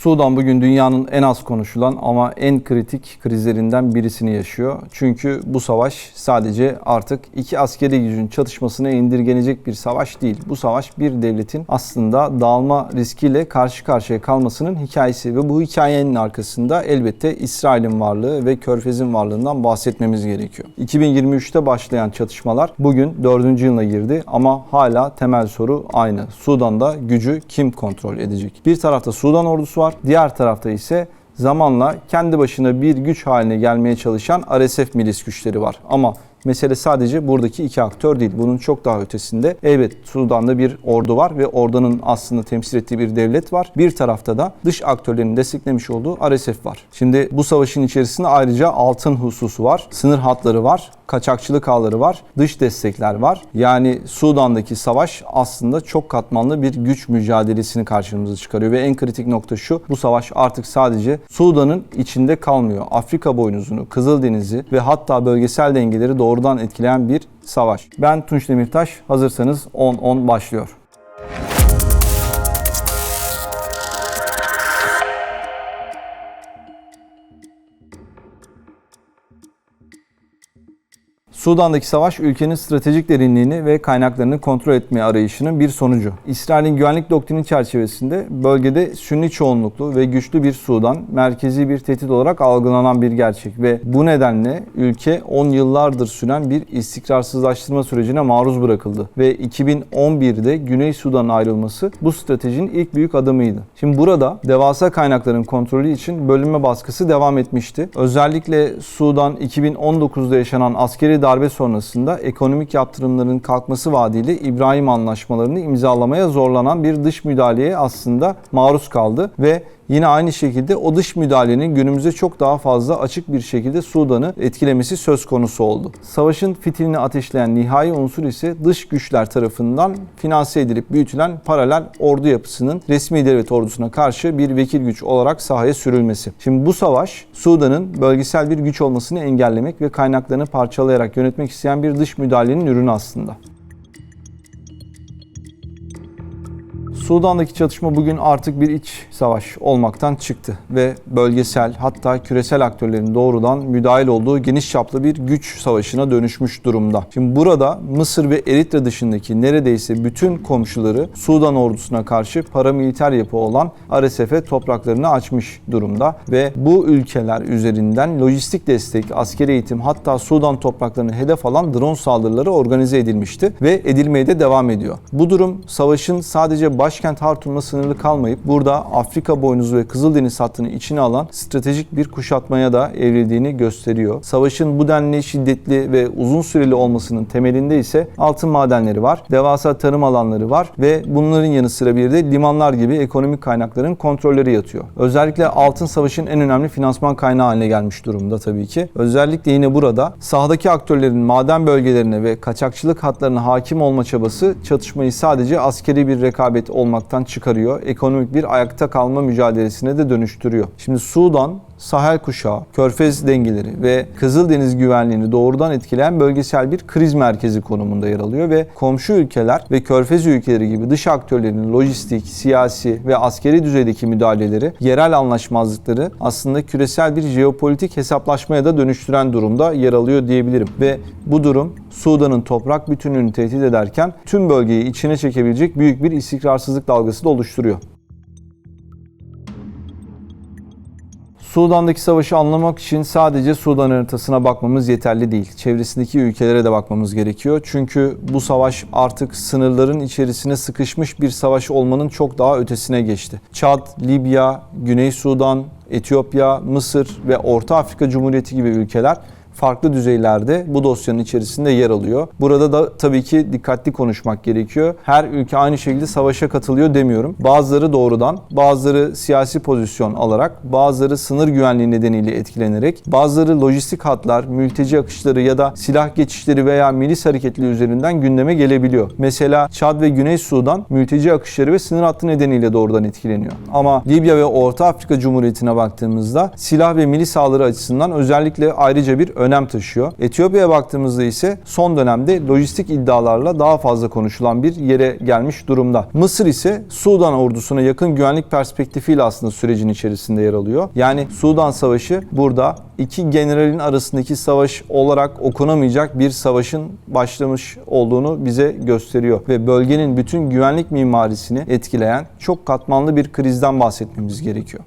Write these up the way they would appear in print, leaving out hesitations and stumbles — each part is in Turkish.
Sudan bugün dünyanın en az konuşulan ama en kritik krizlerinden birisini yaşıyor. Çünkü bu savaş sadece artık iki askeri gücün çatışmasına indirgenecek bir savaş değil. Bu savaş bir devletin aslında dağılma riskiyle karşı karşıya kalmasının hikayesi ve bu hikayenin arkasında elbette İsrail'in varlığı ve Körfez'in varlığından bahsetmemiz gerekiyor. 2023'te başlayan çatışmalar bugün 4. yılına girdi ama hala temel soru aynı. Sudan'da gücü kim kontrol edecek? Bir tarafta Sudan ordusu var, diğer tarafta ise zamanla kendi başına bir güç haline gelmeye çalışan RSF milis güçleri var. Ama mesele sadece buradaki iki aktör değil. Bunun çok daha ötesinde. Evet, Sudan'da bir ordu var ve ordunun aslında temsil ettiği bir devlet var. Bir tarafta da dış aktörlerin desteklemiş olduğu RSF var. Şimdi bu savaşın içerisinde ayrıca altın hususu var. Sınır hatları var. Kaçakçılık ağları var. Dış destekler var. Yani Sudan'daki savaş aslında çok katmanlı bir güç mücadelesini karşımıza çıkarıyor ve en kritik nokta şu: bu savaş artık sadece Sudan'ın içinde kalmıyor. Afrika boynuzunu, Kızıldeniz'i ve hatta bölgesel dengeleri doğrudan etkileyen bir savaş. Ben Tunç Demirtaş. Hazırsanız 10-10 başlıyor. Sudan'daki savaş ülkenin stratejik derinliğini ve kaynaklarını kontrol etme arayışının bir sonucu. İsrail'in güvenlik doktrini çerçevesinde bölgede Sünni çoğunluklu ve güçlü bir Sudan merkezi bir tehdit olarak algılanan bir gerçek ve bu nedenle ülke 10 yıllardır süren bir istikrarsızlaştırma sürecine maruz bırakıldı ve 2011'de Güney Sudan'ın ayrılması bu stratejinin ilk büyük adımıydı. Şimdi burada devasa kaynakların kontrolü için bölünme baskısı devam etmişti. Özellikle Sudan 2019'da yaşanan askeri darbe sonrasında ekonomik yaptırımların kalkması vaadiyle İbrahim Anlaşmalarını imzalamaya zorlanan bir dış müdahaleye aslında maruz kaldı ve yine aynı şekilde o dış müdahalenin günümüzde çok daha fazla açık bir şekilde Sudan'ı etkilemesi söz konusu oldu. Savaşın fitilini ateşleyen nihai unsur ise dış güçler tarafından finanse edilip büyütülen paralel ordu yapısının resmi devlet ordusuna karşı bir vekil güç olarak sahaya sürülmesi. Şimdi bu savaş Sudan'ın bölgesel bir güç olmasını engellemek ve kaynaklarını parçalayarak yönetmek isteyen bir dış müdahalenin ürünü aslında. Sudan'daki çatışma bugün artık bir iç savaş olmaktan çıktı ve bölgesel hatta küresel aktörlerin doğrudan müdahil olduğu geniş çaplı bir güç savaşına dönüşmüş durumda. Şimdi burada Mısır ve Eritre dışındaki neredeyse bütün komşuları Sudan ordusuna karşı paramiliter yapı olan RSF'e topraklarını açmış durumda ve bu ülkeler üzerinden lojistik destek, askeri eğitim hatta Sudan topraklarını hedef alan drone saldırıları organize edilmişti ve edilmeye de devam ediyor. Bu durum savaşın sadece başkent Hartum'la sınırlı kalmayıp burada Afrika boynuzu ve Kızıldeniz hattını içine alan stratejik bir kuşatmaya da evrildiğini gösteriyor. Savaşın bu denli şiddetli ve uzun süreli olmasının temelinde ise altın madenleri var, devasa tarım alanları var ve bunların yanı sıra bir de limanlar gibi ekonomik kaynakların kontrolleri yatıyor. Özellikle altın savaşın en önemli finansman kaynağı haline gelmiş durumda tabii ki. Özellikle yine burada sahadaki aktörlerin maden bölgelerine ve kaçakçılık hatlarına hakim olma çabası çatışmayı sadece askeri bir rekabet olmaktan çıkarıyor. Ekonomik bir ayakta kalma mücadelesine de dönüştürüyor. Şimdi Sudan, Sahel kuşağı, Körfez dengeleri ve Kızıldeniz güvenliğini doğrudan etkileyen bölgesel bir kriz merkezi konumunda yer alıyor ve komşu ülkeler ve Körfez ülkeleri gibi dış aktörlerin lojistik, siyasi ve askeri düzeydeki müdahaleleri, yerel anlaşmazlıkları aslında küresel bir jeopolitik hesaplaşmaya da dönüştüren durumda yer alıyor diyebilirim. Ve bu durum Sudan'ın toprak bütünlüğünü tehdit ederken tüm bölgeyi içine çekebilecek büyük bir istikrarsızlık dalgası da oluşturuyor. Sudan'daki savaşı anlamak için sadece Sudan haritasına bakmamız yeterli değil. Çevresindeki ülkelere de bakmamız gerekiyor. Çünkü bu savaş artık sınırların içerisine sıkışmış bir savaş olmanın çok daha ötesine geçti. Çad, Libya, Güney Sudan, Etiyopya, Mısır ve Orta Afrika Cumhuriyeti gibi ülkeler farklı düzeylerde bu dosyanın içerisinde yer alıyor. Burada da tabii ki dikkatli konuşmak gerekiyor. Her ülke aynı şekilde savaşa katılıyor demiyorum. Bazıları doğrudan, bazıları siyasi pozisyon alarak, bazıları sınır güvenliği nedeniyle etkilenerek, bazıları lojistik hatlar, mülteci akışları ya da silah geçişleri veya milis hareketleri üzerinden gündeme gelebiliyor. Mesela Çad ve Güney Sudan mülteci akışları ve sınır hattı nedeniyle doğrudan etkileniyor. Ama Libya ve Orta Afrika Cumhuriyeti'ne baktığımızda silah ve milis ağları açısından özellikle ayrıca bir önem taşıyor. Etiyopya'ya baktığımızda ise son dönemde lojistik iddialarla daha fazla konuşulan bir yere gelmiş durumda. Mısır ise Sudan ordusuna yakın güvenlik perspektifiyle aslında sürecin içerisinde yer alıyor. Yani Sudan Savaşı burada iki generalin arasındaki savaş olarak okunamayacak bir savaşın başlamış olduğunu bize gösteriyor ve bölgenin bütün güvenlik mimarisini etkileyen çok katmanlı bir krizden bahsetmemiz gerekiyor.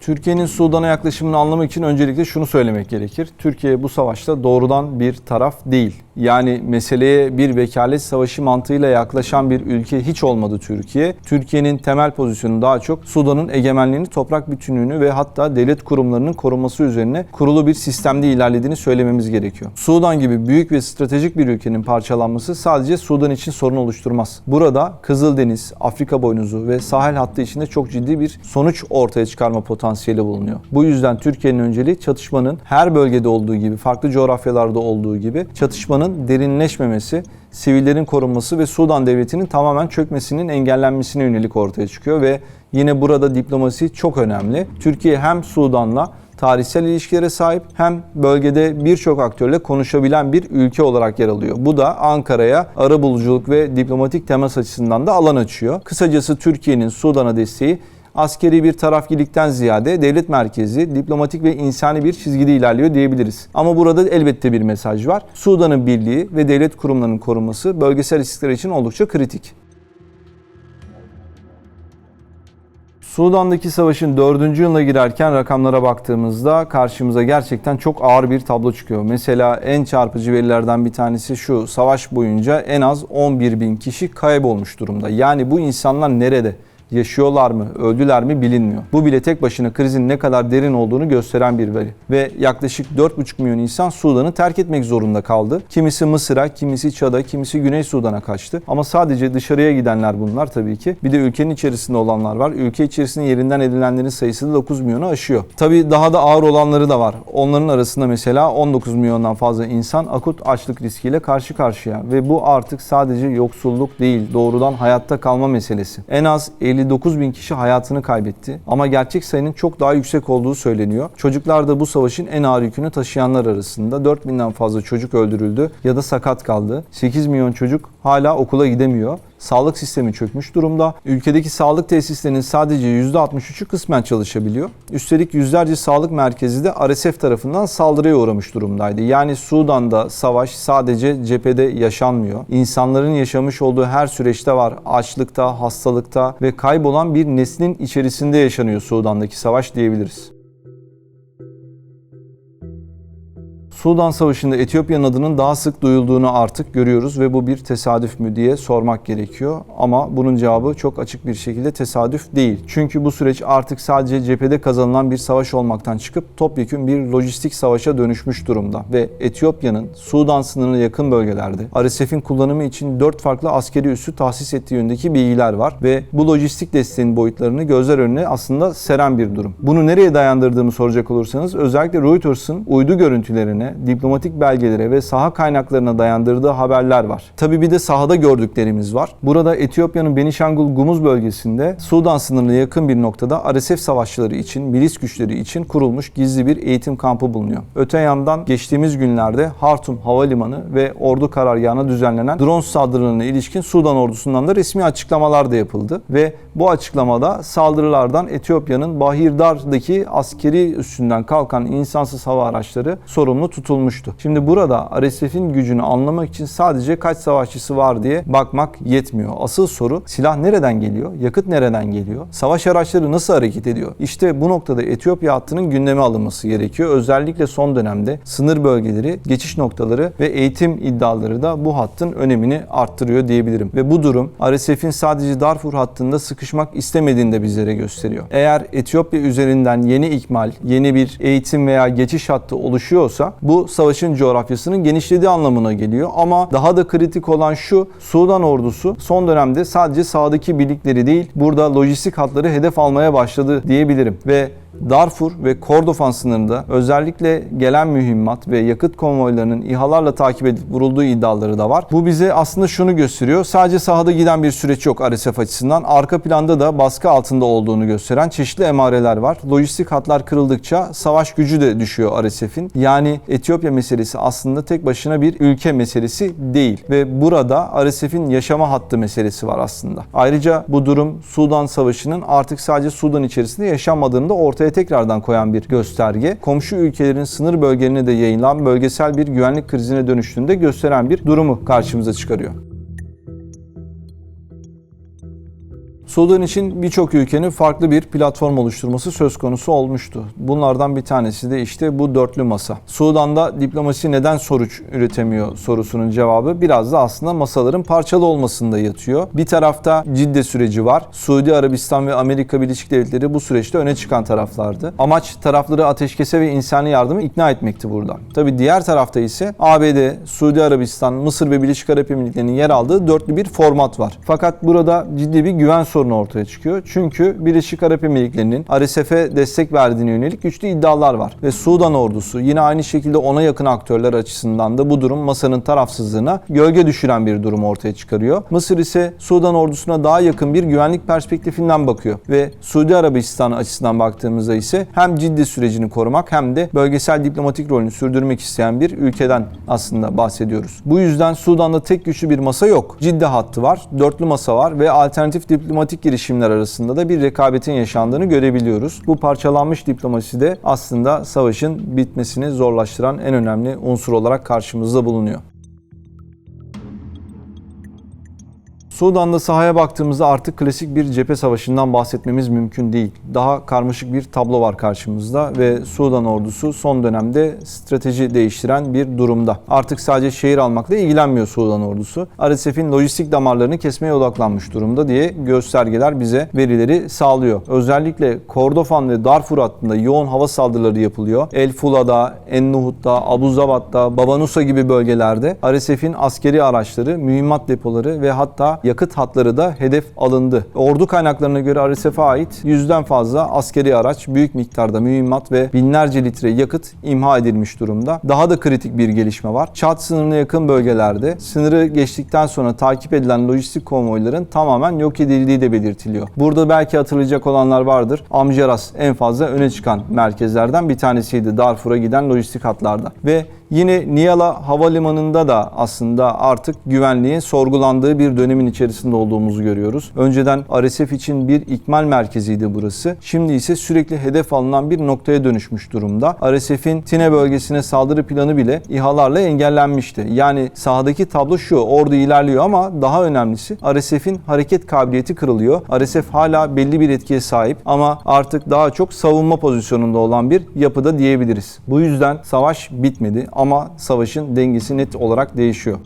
Türkiye'nin Sudan'a yaklaşımını anlamak için öncelikle şunu söylemek gerekir. Türkiye bu savaşta doğrudan bir taraf değil. Yani meseleye bir vekalet savaşı mantığıyla yaklaşan bir ülke hiç olmadı Türkiye. Türkiye'nin temel pozisyonu daha çok Sudan'ın egemenliğini, toprak bütünlüğünü ve hatta devlet kurumlarının korunması üzerine kurulu bir sistemde ilerlediğini söylememiz gerekiyor. Sudan gibi büyük ve stratejik bir ülkenin parçalanması sadece Sudan için sorun oluşturmaz. Burada Kızıldeniz, Afrika boynuzu ve sahil hattı içinde çok ciddi bir sonuç ortaya çıkarma potansiyeli bulunuyor. Bu yüzden Türkiye'nin önceliği çatışmanın her bölgede olduğu gibi, farklı coğrafyalarda olduğu gibi çatışmanın derinleşmemesi, sivillerin korunması ve Sudan devletinin tamamen çökmesinin engellenmesine yönelik ortaya çıkıyor ve yine burada diplomasi çok önemli. Türkiye hem Sudan'la tarihsel ilişkilere sahip hem bölgede birçok aktörle konuşabilen bir ülke olarak yer alıyor. Bu da Ankara'ya arabuluculuk ve diplomatik temas açısından da alan açıyor. Kısacası Türkiye'nin Sudan'a desteği askeri bir tarafgirlikten ziyade devlet merkezi, diplomatik ve insani bir çizgide ilerliyor diyebiliriz. Ama burada elbette bir mesaj var. Sudan'ın birliği ve devlet kurumlarının korunması bölgesel istikrar için oldukça kritik. Sudan'daki savaşın 4. yılına girerken rakamlara baktığımızda karşımıza gerçekten çok ağır bir tablo çıkıyor. Mesela en çarpıcı verilerden bir tanesi şu: savaş boyunca en az 11.000 kişi kaybolmuş durumda. Yani bu insanlar nerede? Yaşıyorlar mı, öldüler mi bilinmiyor. Bu bile tek başına krizin ne kadar derin olduğunu gösteren bir veri. Ve yaklaşık 4,5 milyon insan Sudan'ı terk etmek zorunda kaldı. Kimisi Mısır'a, kimisi Çad'a, kimisi Güney Sudan'a kaçtı. Ama sadece dışarıya gidenler bunlar tabii ki. Bir de ülkenin içerisinde olanlar var. Ülke içerisinde yerinden edilenlerin sayısı da 9 milyonu aşıyor. Tabii daha da ağır olanları da var. Onların arasında mesela 19 milyondan fazla insan akut açlık riskiyle karşı karşıya. Ve bu artık sadece yoksulluk değil, doğrudan hayatta kalma meselesi. En az 59 bin kişi hayatını kaybetti. Ama gerçek sayının çok daha yüksek olduğu söyleniyor. Çocuklar da bu savaşın en ağır yükünü taşıyanlar arasında. 4.000'den fazla çocuk öldürüldü ya da sakat kaldı. 8 milyon çocuk hala okula gidemiyor. Sağlık sistemi çökmüş durumda. Ülkedeki sağlık tesislerinin sadece %63'ü kısmen çalışabiliyor. Üstelik yüzlerce sağlık merkezi de RSF tarafından saldırıya uğramış durumdaydı. Yani Sudan'da savaş sadece cephede yaşanmıyor. İnsanların yaşamış olduğu her süreçte var. Açlıkta, hastalıkta ve kaybolan bir neslin içerisinde yaşanıyor Sudan'daki savaş diyebiliriz. Sudan Savaşı'nda Etiyopya'nın adının daha sık duyulduğunu artık görüyoruz ve bu bir tesadüf mü diye sormak gerekiyor. Ama bunun cevabı çok açık bir şekilde tesadüf değil. Çünkü bu süreç artık sadece cephede kazanılan bir savaş olmaktan çıkıp topyekün bir lojistik savaşa dönüşmüş durumda. Ve Etiyopya'nın Sudan sınırına yakın bölgelerde RSF'in kullanımı için 4 farklı askeri üssü tahsis ettiği yönündeki bilgiler var. Ve bu lojistik desteğin boyutlarını gözler önüne aslında seren bir durum. Bunu nereye dayandırdığımı soracak olursanız özellikle Reuters'ın uydu görüntülerine, diplomatik belgelere ve saha kaynaklarına dayandırdığı haberler var. Tabii bir de sahada gördüklerimiz var. Burada Etiyopya'nın Benişangul Gumuz bölgesinde Sudan sınırına yakın bir noktada RSF savaşçıları için, milis güçleri için kurulmuş gizli bir eğitim kampı bulunuyor. Öte yandan geçtiğimiz günlerde Hartum Havalimanı ve ordu karargahına düzenlenen drone saldırılarına ilişkin Sudan ordusundan da resmi açıklamalar da yapıldı ve bu açıklamada saldırılardan Etiyopya'nın Bahirdar'daki askeri üssünden kalkan insansız hava araçları sorumlu tutulmuştu. Şimdi burada RSF'in gücünü anlamak için sadece kaç savaşçısı var diye bakmak yetmiyor. Asıl soru silah nereden geliyor? Yakıt nereden geliyor? Savaş araçları nasıl hareket ediyor? İşte bu noktada Etiyopya hattının gündeme alınması gerekiyor. Özellikle son dönemde sınır bölgeleri, geçiş noktaları ve eğitim iddiaları da bu hattın önemini arttırıyor diyebilirim. Ve bu durum RSF'in sadece Darfur hattında sıkışmak istemediğini de bizlere gösteriyor. Eğer Etiyopya üzerinden yeni ikmal, yeni bir eğitim veya geçiş hattı oluşuyorsa bu savaşın coğrafyasının genişlediği anlamına geliyor. Ama daha da kritik olan şu: Sudan ordusu son dönemde sadece sahadaki birlikleri değil, burada lojistik hatları hedef almaya başladı diyebilirim. Ve Darfur ve Kordofan sınırında özellikle gelen mühimmat ve yakıt konvoylarının İHA'larla takip edilip vurulduğu iddiaları da var. Bu bize aslında şunu gösteriyor. Sadece sahada giden bir süreç yok RSF açısından. Arka planda da baskı altında olduğunu gösteren çeşitli emareler var. Lojistik hatlar kırıldıkça savaş gücü de düşüyor RSF'in. Yani Etiyopya meselesi aslında tek başına bir ülke meselesi değil. Ve burada RSF'in yaşama hattı meselesi var aslında. Ayrıca bu durum Sudan Savaşı'nın artık sadece Sudan içerisinde yaşanmadığını da ortaya tekrardan koyan bir gösterge. Komşu ülkelerin sınır bölgelerine de yayılan bölgesel bir güvenlik krizine dönüştüğünü de gösteren bir durumu karşımıza çıkarıyor. Sudan için birçok ülkenin farklı bir platform oluşturması söz konusu olmuştu. Bunlardan bir tanesi de işte bu dörtlü masa. Sudan'da diplomasi neden sonuç üretemiyor sorusunun cevabı biraz da aslında masaların parçalı olmasında yatıyor. Bir tarafta Cidde süreci var. Suudi Arabistan ve Amerika Birleşik Devletleri bu süreçte öne çıkan taraflardı. Amaç tarafları ateşkese ve insani yardıma ikna etmekti burada. Tabii diğer tarafta ise ABD, Suudi Arabistan, Mısır ve Birleşik Arap Emirlikleri'nin yer aldığı dörtlü bir format var. Fakat burada ciddi bir güven sorunu ortaya çıkıyor. Çünkü Birleşik Arap Emirlikleri'nin RSF'e destek verdiğine yönelik güçlü iddialar var. Ve Sudan ordusu yine aynı şekilde ona yakın aktörler açısından da bu durum masanın tarafsızlığına gölge düşüren bir durum ortaya çıkarıyor. Mısır ise Sudan ordusuna daha yakın bir güvenlik perspektifinden bakıyor. Ve Suudi Arabistan açısından baktığımızda ise hem Ciddi sürecini korumak hem de bölgesel diplomatik rolünü sürdürmek isteyen bir ülkeden aslında bahsediyoruz. Bu yüzden Sudan'da tek güçlü bir masa yok. Ciddi hattı var, dörtlü masa var ve alternatif diplomatik girişimler arasında da bir rekabetin yaşandığını görebiliyoruz. Bu parçalanmış diplomasi de aslında savaşın bitmesini zorlaştıran en önemli unsur olarak karşımızda bulunuyor. Sudan'da sahaya baktığımızda artık klasik bir cephe savaşından bahsetmemiz mümkün değil. Daha karmaşık bir tablo var karşımızda ve Sudan ordusu son dönemde strateji değiştiren bir durumda. Artık sadece şehir almakla ilgilenmiyor Sudan ordusu. RSF'in lojistik damarlarını kesmeye odaklanmış durumda diye göstergeler bize verileri sağlıyor. Özellikle Kordofan ve Darfur hattında yoğun hava saldırıları yapılıyor. El Fula'da, En Nuhud'da, Abu Zabat'ta, Baba Nusa gibi bölgelerde RSF'in askeri araçları, mühimmat depoları ve hatta yakıt hatları da hedef alındı. Ordu kaynaklarına göre RSF'e ait 100'den fazla askeri araç, büyük miktarda mühimmat ve binlerce litre yakıt imha edilmiş durumda. Daha da kritik bir gelişme var. Çad sınırına yakın bölgelerde sınırı geçtikten sonra takip edilen lojistik konvoyların tamamen yok edildiği de belirtiliyor. Burada belki hatırlayacak olanlar vardır. Amjaras en fazla öne çıkan merkezlerden bir tanesiydi Darfur'a giden lojistik hatlarda. Ve yine Niyala Havalimanı'nda da aslında artık güvenliğin sorgulandığı bir dönemin içerisinde olduğumuzu görüyoruz. Önceden RSF için bir ikmal merkeziydi burası. Şimdi ise sürekli hedef alınan bir noktaya dönüşmüş durumda. RSF'in Tine bölgesine saldırı planı bile İHA'larla engellenmişti. Yani sahadaki tablo şu, ordu ilerliyor ama daha önemlisi RSF'in hareket kabiliyeti kırılıyor. RSF hala belli bir etkiye sahip ama artık daha çok savunma pozisyonunda olan bir yapıda diyebiliriz. Bu yüzden savaş bitmedi ama savaşın dengesi net olarak değişiyor.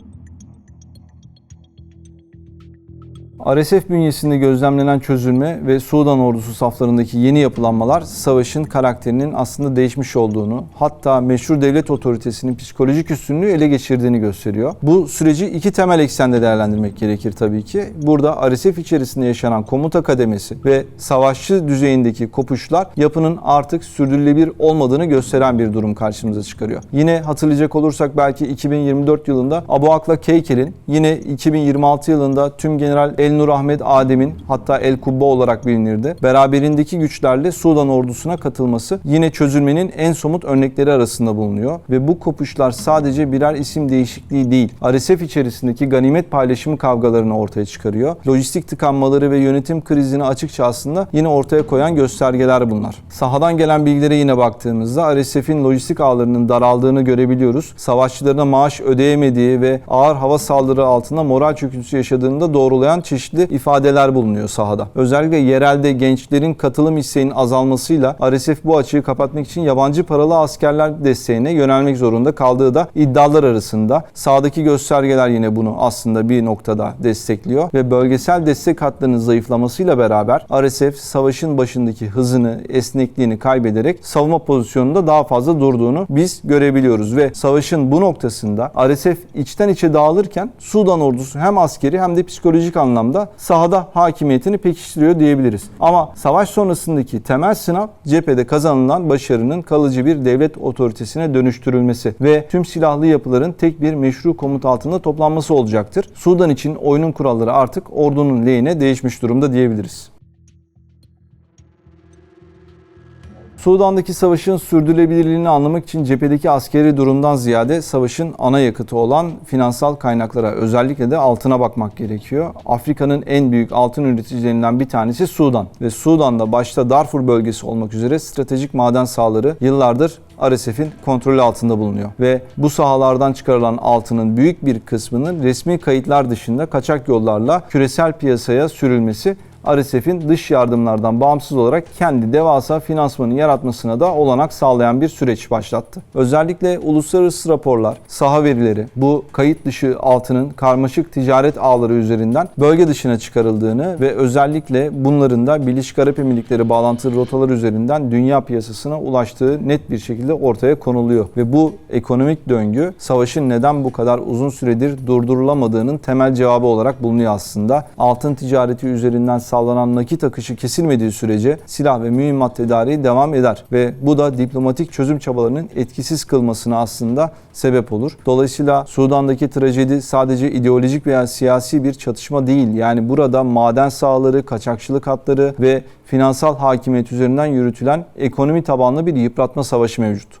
RSF bünyesinde gözlemlenen çözülme ve Sudan ordusu saflarındaki yeni yapılanmalar savaşın karakterinin aslında değişmiş olduğunu, hatta meşru devlet otoritesinin psikolojik üstünlüğü ele geçirdiğini gösteriyor. Bu süreci iki temel eksende değerlendirmek gerekir tabii ki. Burada RSF içerisinde yaşanan komuta kademesi ve savaşçı düzeyindeki kopuşlar yapının artık sürdürülebilir olmadığını gösteren bir durum karşımıza çıkarıyor. Yine hatırlayacak olursak belki 2024 yılında Abu Akla Keykel'in, yine 2026 yılında Tümgeneral El Nur Ahmet Adem'in, hatta El Kubba olarak bilinirdi, beraberindeki güçlerle Sudan ordusuna katılması yine çözülmenin en somut örnekleri arasında bulunuyor ve bu kopuşlar sadece birer isim değişikliği değil, RSF içerisindeki ganimet paylaşımı kavgalarını ortaya çıkarıyor. Lojistik tıkanmaları ve yönetim krizini açıkça aslında yine ortaya koyan göstergeler bunlar. Sahadan gelen bilgilere yine baktığımızda RSF'in lojistik ağlarının daraldığını görebiliyoruz. Savaşçılarına maaş ödeyemediği ve ağır hava saldırı altında moral çöküntüsü yaşadığını da doğrulayan çeşitli ifadeler bulunuyor sahada. Özellikle yerelde gençlerin katılım isteğinin azalmasıyla RSF bu açığı kapatmak için yabancı paralı askerler desteğine yönelmek zorunda kaldığı da iddialar arasında. Sahadaki göstergeler yine bunu aslında bir noktada destekliyor ve bölgesel destek hatlarının zayıflamasıyla beraber RSF savaşın başındaki hızını, esnekliğini kaybederek savunma pozisyonunda daha fazla durduğunu biz görebiliyoruz ve savaşın bu noktasında RSF içten içe dağılırken Sudan ordusu hem askeri hem de psikolojik anlamda da sahada hakimiyetini pekiştiriyor diyebiliriz. Ama savaş sonrasındaki temel sınav cephede kazanılan başarının kalıcı bir devlet otoritesine dönüştürülmesi ve tüm silahlı yapıların tek bir meşru komut altında toplanması olacaktır. Sudan için oyunun kuralları artık ordunun lehine değişmiş durumda diyebiliriz. Sudan'daki savaşın sürdürülebilirliğini anlamak için cephedeki askeri durumdan ziyade savaşın ana yakıtı olan finansal kaynaklara, özellikle de altına bakmak gerekiyor. Afrika'nın en büyük altın üreticilerinden bir tanesi Sudan ve Sudan'da başta Darfur bölgesi olmak üzere stratejik maden sahaları yıllardır RSF'in kontrolü altında bulunuyor ve bu sahalardan çıkarılan altının büyük bir kısmının resmi kayıtlar dışında kaçak yollarla küresel piyasaya sürülmesi RSF'in dış yardımlardan bağımsız olarak kendi devasa finansmanı yaratmasına da olanak sağlayan bir süreç başlattı. Özellikle uluslararası raporlar, saha verileri bu kayıt dışı altının karmaşık ticaret ağları üzerinden bölge dışına çıkarıldığını ve özellikle bunların da Birleşik Arap Emirlikleri bağlantılı rotalar üzerinden dünya piyasasına ulaştığı net bir şekilde ortaya konuluyor. Ve bu ekonomik döngü savaşın neden bu kadar uzun süredir durdurulamadığının temel cevabı olarak bulunuyor aslında. Altın ticareti üzerinden sağlanan nakit akışı kesilmediği sürece silah ve mühimmat tedariği devam eder ve bu da diplomatik çözüm çabalarının etkisiz kılmasına aslında sebep olur. Dolayısıyla Sudan'daki trajedi sadece ideolojik veya siyasi bir çatışma değil. Yani burada maden sahaları, kaçakçılık hatları ve finansal hakimiyet üzerinden yürütülen ekonomi tabanlı bir yıpratma savaşı mevcut.